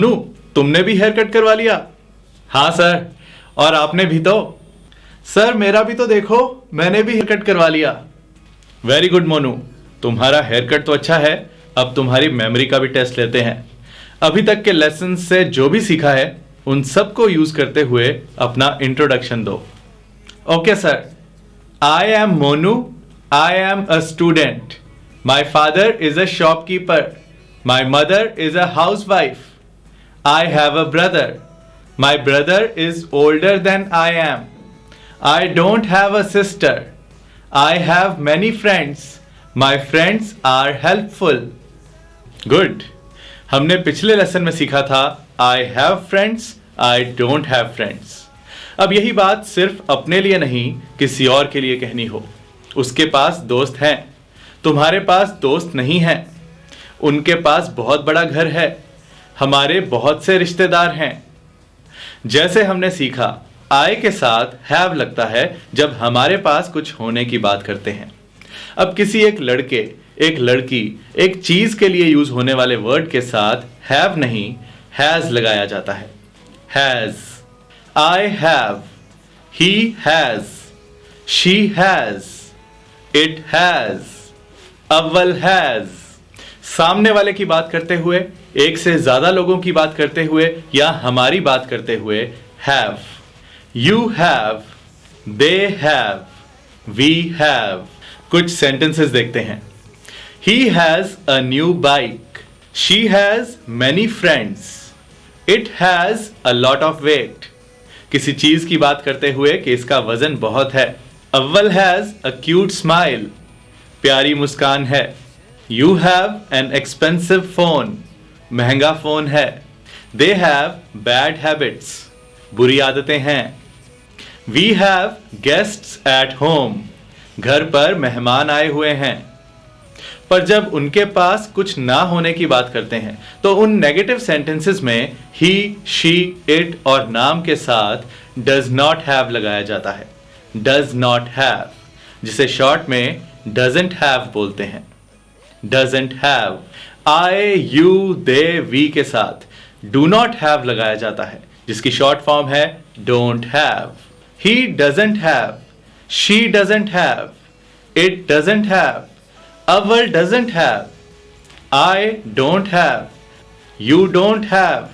मोनू, तुमने भी hair cut करवा लिया? हाँ सर, और आपने भी तो? सर मेरा भी तो देखो, मैंने भी हेयर कट करवा लिया। वेरी गुड मोनू, तुम्हारा हेयर कट तो अच्छा है। अब तुम्हारी मेमोरी का भी टेस्ट लेते हैं। अभी तक के लेसन से जो भी सीखा है उन सबको यूज करते हुए अपना इंट्रोडक्शन दो। Okay sir. I am Monu, I am a student, my father is a shopkeeper, my mother is a housewife, I have a brother, my brother is older than I am, I don't have a sister, I have many friends, my friends are helpful. Good. हमने पिछले lesson में सीखा था I have friends, I don't have friends. अब यही बात सिर्फ अपने लिए नहीं, किसी और के लिए कहनी हो। उसके पास दोस्त हैं, तुम्हारे पास दोस्त नहीं हैं। उनके पास बहुत बड़ा घर है, हमारे बहुत से रिश्तेदार हैं। जैसे हमने सीखा, आई के साथ हैव लगता है जब हमारे पास कुछ होने की बात करते हैं। अब किसी एक लड़के, एक लड़की, एक चीज के लिए यूज होने वाले वर्ड के साथ हैव नहीं, हैज लगाया जाता है। Has. I have, he has, she has, it has, अव्वल हैज। सामने वाले की बात करते हुए, एक से ज्यादा लोगों की बात करते हुए या हमारी बात करते हुए have. You have, they have, we have. कुछ सेंटेंसेस देखते हैं। He has a new bike. She has many friends. It has a lot of weight. किसी चीज की बात करते हुए कि इसका वजन बहुत है। अव्वल has a cute smile. प्यारी मुस्कान है। You have an expensive phone. महंगा फोन है। They have bad habits. बुरी आदतें हैं। We have guests at home. घर पर मेहमान आए हुए हैं। पर जब उनके पास कुछ ना होने की बात करते हैं तो उन नेगेटिव सेंटेंसेस में ही, शी, इट और नाम के साथ डज नॉट हैव लगाया जाता है। डज नॉट हैव, जिसे शॉर्ट में डजंट हैव बोलते हैं। Doesn't have. I, you, they, we के साथ डू नॉट हैव लगाया जाता है, जिसकी शॉर्ट फॉर्म है don't have. He doesn't have, she doesn't have, it doesn't have, our doesn't have, I don't have, you don't have,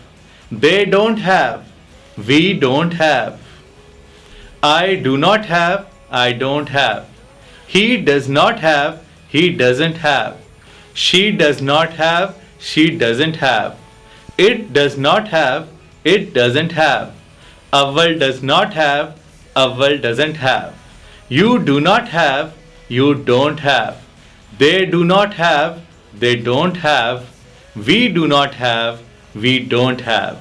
they don't have, we don't have, I do not have, I don't have, he does not have, he doesn't have, she does not have, she doesn't have, it does not have, it doesn't have, our does not have, our doesn't have, you do not have, you don't have, they do not have, they don't have, we do not have, we don't have।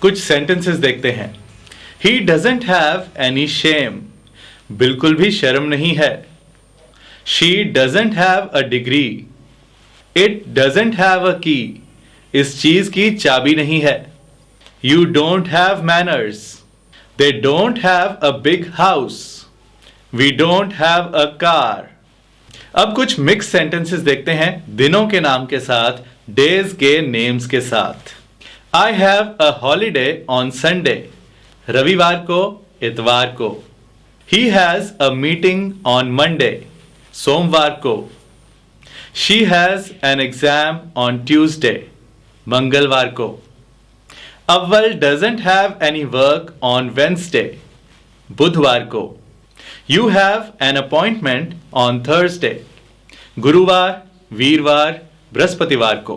कुछ sentences देखते हैं। He doesn't have any shame, बिल्कुल भी शर्म नहीं है। She doesn't have a degree, it doesn't have a key, इस चीज की चाबी नहीं है। You don't have manners, they don't have a big house, We don't have a car। अब कुछ मिक्स सेंटेंसेस देखते हैं दिनों के नाम के साथ, डेज के नेम्स के साथ। I have a holiday on Sunday, रविवार को, इतवार को। He has a meeting on Monday, सोमवार को। She has an exam on Tuesday, मंगलवार को। अव्वल doesn't have any work on Wednesday, बुधवार को। You have an appointment on Thursday, गुरुवार, वीरवार, बृहस्पतिवार को।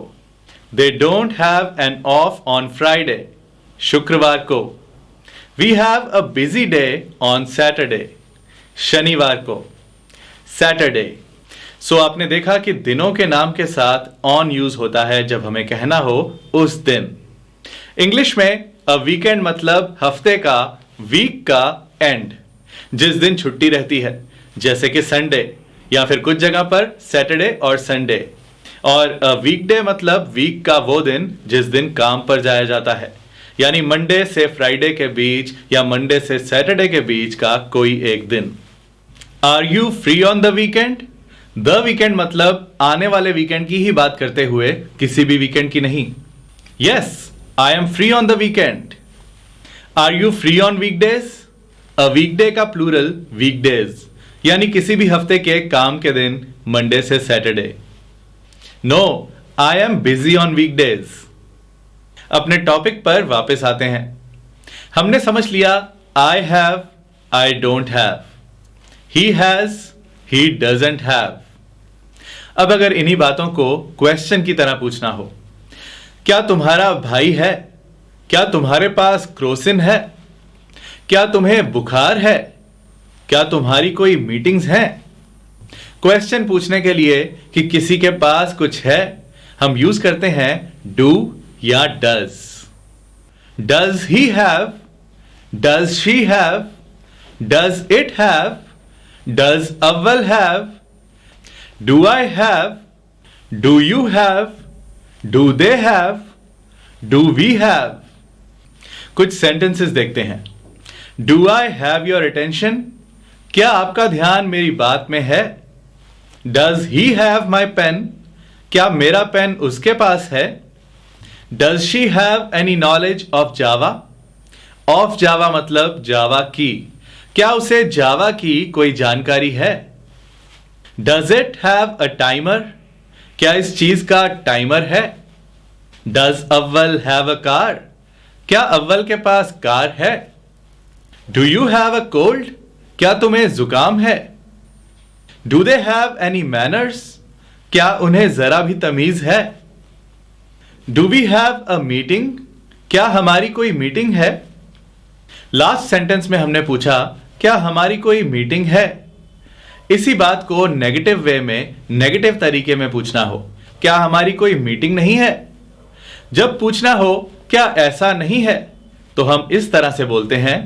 They don't have an off on Friday, शुक्रवार को। We have a busy day on Saturday, शनिवार को। Saturday। सो आपने देखा कि दिनों के नाम के साथ on यूज होता है जब हमें कहना हो उस दिन। इंग्लिश में अ वीकेंड मतलब हफ्ते का, वीक का एंड, जिस दिन छुट्टी रहती है, जैसे कि संडे, या फिर कुछ जगह पर सैटरडे और संडे। और वीकडे मतलब वीक का वो दिन जिस दिन काम पर जाया जाता है, यानी मंडे से फ्राइडे के बीच या मंडे से सैटरडे के बीच का कोई एक दिन। Are you free on the weekend? The weekend मतलब आने वाले वीकेंड की ही बात करते हुए किसी भी वीकेंड की नहीं। Yes, I am free on the weekend. Are you free on weekdays? A weekday का प्लूरल वीकडेज, यानी किसी भी हफ्ते के काम के दिन मंडे से Saturday. No, I am busy on weekdays. अपने टॉपिक पर वापस आते हैं। हमने समझ लिया I have, I don't have, he has, he doesn't have. अब अगर इन्हीं बातों को क्वेश्चन की तरह पूछना हो, क्या तुम्हारा भाई है? क्या तुम्हारे पास क्रोसिन है? क्या तुम्हें बुखार है? क्या तुम्हारी कोई मीटिंग्स हैं? क्वेश्चन पूछने के लिए कि किसी के पास कुछ है, हम यूज करते हैं डू या does. Does he have? Does she have? Does it have? Does Awal have? Do I have? Do you have? Do they have? Do we have? कुछ सेंटेंसेस देखते हैं। Do I have your attention? क्या आपका ध्यान मेरी बात में है? Does he have my pen? क्या मेरा पेन उसके पास है? Does she have any knowledge of Java? Of Java मतलब जावा की। क्या उसे जावा की कोई जानकारी है? Does it have a timer? क्या इस चीज का टाइमर है? Does Awal have a car? क्या अव्वल के पास कार है? Do you have a cold? क्या तुम्हें जुकाम है? Do they have any manners? क्या उन्हें जरा भी तमीज है? Do we have a meeting? क्या हमारी कोई मीटिंग है? लास्ट सेंटेंस में हमने पूछा क्या हमारी कोई मीटिंग है। इसी बात को नेगेटिव वे में, नेगेटिव तरीके में पूछना हो, क्या हमारी कोई मीटिंग नहीं है। जब पूछना हो क्या ऐसा नहीं है, तो हम इस तरह से बोलते हैं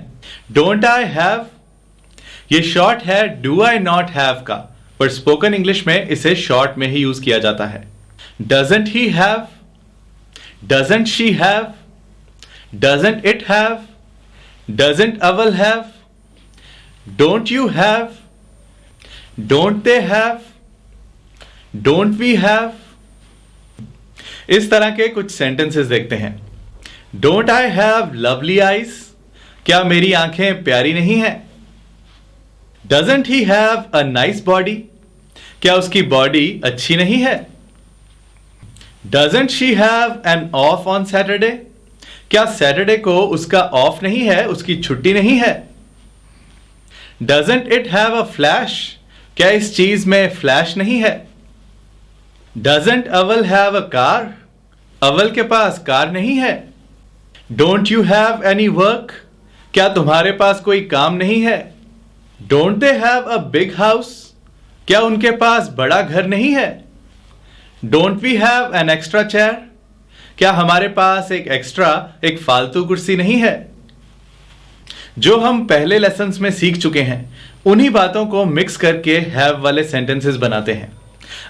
डोंट आई हैव। ये शॉर्ट है डू आई नॉट हैव का, पर स्पोकन इंग्लिश में इसे शॉर्ट में ही यूज किया जाता है। Doesn't he have? Doesn't she have? Doesn't it have? Doesn't aval have? Don't you have? Don't they have? Don't we have? इस तरह के कुछ सेंटेंसेस देखते हैं। Don't I have lovely eyes? क्या मेरी आंखें प्यारी नहीं हैं? Doesn't he have a nice body? क्या उसकी बॉडी अच्छी नहीं है? Doesn't she have an off on Saturday? क्या सैटरडे को उसका ऑफ नहीं है, उसकी छुट्टी नहीं है? Doesn't it have a flash? क्या इस चीज में फ्लैश नहीं है? Doesn't aval have a car? Awal के पास कार नहीं है? Don't you have any work? क्या तुम्हारे पास कोई काम नहीं है? Don't they have a big house? क्या उनके पास बड़ा घर नहीं है? Don't we have an extra chair? क्या हमारे पास एक फालतू कुर्सी नहीं है? जो हम पहले लेसन्स में सीख चुके हैं, उन्हीं बातों को मिक्स करके हैव वाले सेंटेंसेस बनाते हैं।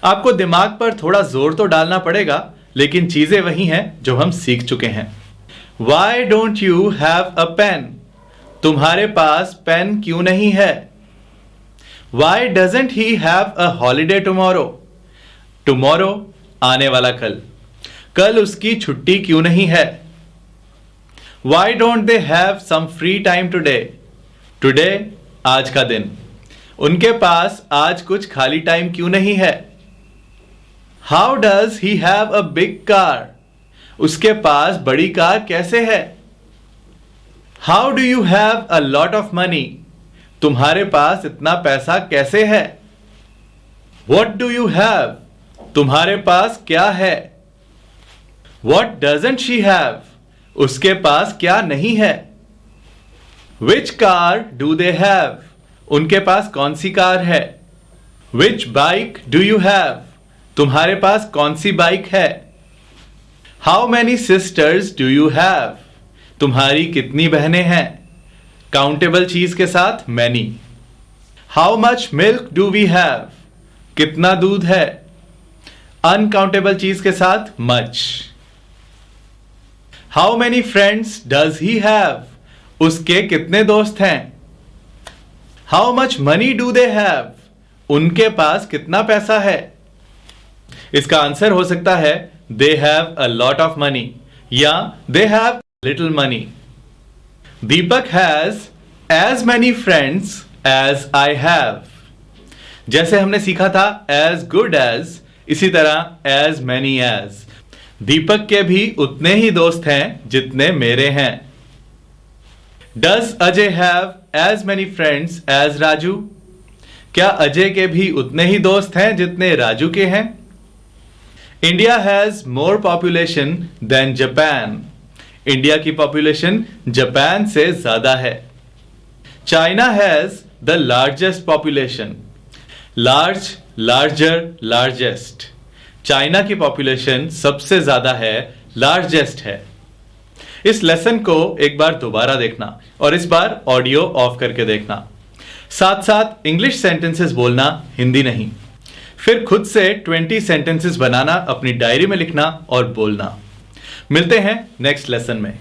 आपको दिमाग पर थोड़ा जोर तो डालना पड़ेगा, लेकिन चीजें वही हैं जो हम सीख चुके हैं। Why don't you have a pen? तुम्हारे पास पेन क्यों नहीं है? Why doesn't he have a holiday tomorrow? Tomorrow आने वाला कल। कल उसकी छुट्टी क्यों नहीं है? Why don't they have some free time today? Today आज का दिन। उनके पास आज कुछ खाली टाइम क्यों नहीं है? How does he have a big car? उसके पास बड़ी कार कैसे है? How do you have a lot of money? तुम्हारे पास इतना पैसा कैसे है? What do you have? तुम्हारे पास क्या है? What doesn't she have? उसके पास क्या नहीं है? Which car do they have? उनके पास कौन सी कार है? Which bike do you have? तुम्हारे पास कौन सी बाइक है? How many sisters do you have? तुम्हारी कितनी बहनें हैं? काउंटेबल चीज के साथ many. How much milk do we have? कितना दूध है? अनकाउंटेबल चीज के साथ much. How many friends does he have? उसके कितने दोस्त हैं? How much money do they have? उनके पास कितना पैसा है? इसका आंसर हो सकता है they have a lot of money, या they have little money. Deepak has as many friends as I have. जैसे हमने सीखा था एज गुड एज, इसी तरह एज मैनी एज। दीपक के भी उतने ही दोस्त हैं जितने मेरे हैं। Does Ajay have as many friends as Raju? क्या अजय के भी उतने ही दोस्त हैं जितने राजू के हैं? India has more population than Japan. India की पॉपुलेशन जापान से ज्यादा है। China has the largest population. Large, larger, largest. China की पॉपुलेशन सबसे ज्यादा है, लार्जेस्ट है। इस लेसन को एक बार दोबारा देखना और इस बार ऑडियो ऑफ करके देखना। साथ साथ इंग्लिश सेंटेंसेस बोलना, हिंदी नहीं। फिर खुद से 20 सेंटेंसेस बनाना, अपनी डायरी में लिखना और बोलना। मिलते हैं नेक्स्ट लेसन में।